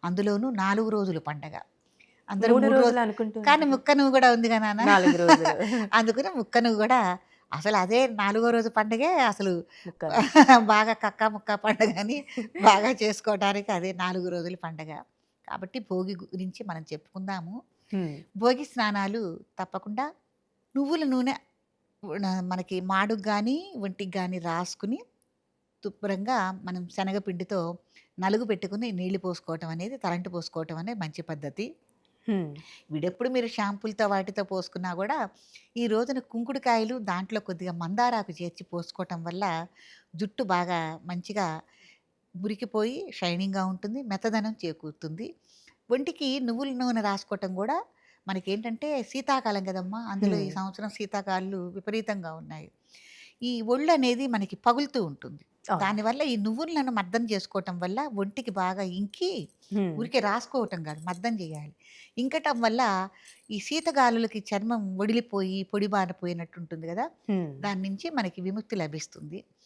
అందులోనూ 4 రోజులు పండగ. అందరూ 3 3 రోజులు రోజులు అనుకుంటూ కానీ ఉంటారు. ముక్క నువ్వు గూడా ఉందిగా నాన్న. 4 రోజులు. అందుకని ముక్క నువ్వు గూడా అసలు అదే నాలుగో రోజు పండగే అసలు ముక్కలు. బాగా కక్కా ముక్క పండగని బాగా చేసుకోవటానికి అదే 4 రోజుల పండగ. కాబట్టి భోగి గురించి మనం చెప్పుకుందాము. హ్మ్. భోగి స్నానాలు తప్పకుండా నువ్వుల నూనె మనకి మాడుకు గానీ, ఒంటికి గానీ రాసుకుని శుభ్రంగా మనం శనగపిండితో నలుగు పెట్టుకొని నీళ్లు పోసుకోవటం అనేది, తలంటు పోసుకోవటం అనేది మంచి పద్ధతి. హ్మ్. విడెప్పుడు మీరు షాంపూలతో వాటితో పోసుకున్నా గూడా, ఈ రోజున కుంకుడుకాయలు దాంట్లో కొద్దిగా మందారాకు చేర్చి పోసుకోవటం వల్ల జుట్టు బాగా మంచిగా మురికిపోయి షైనింగ్‌గా ఉంటుంది. మెత్తదనం చేకూరుతుంది. ఒంటికి నువ్వుల నూనె రాసుకోవటం గూడా మనకేంటంటే శీతాకాలం గదమ్మా! అందులో ఈ హ్మ్. సంవత్సరం శీతాకాలాలు విపరీతంగా ఉన్నాయి. ఈ ఒళ్ళనేది మనకి పగులుతూ ఉంటుంది. అవును. దానివల్ల ఈ నువ్వులను మర్దన చేసుకోవటం వల్ల ఒంటికి బాగా ఇంకి హ్మ్. ఊరికే రాసుకోవటం గాదు. మర్దన జేయాలి. ఇంకటం వల్ల ఈ శీతగాలులకి చర్మం ఒడిలిపోయి, పొడి బారిన పోయినట్టుంటుంది గదా! హ్మ్. దాని నుంచి మనకి విముక్తి లభిస్తుంది.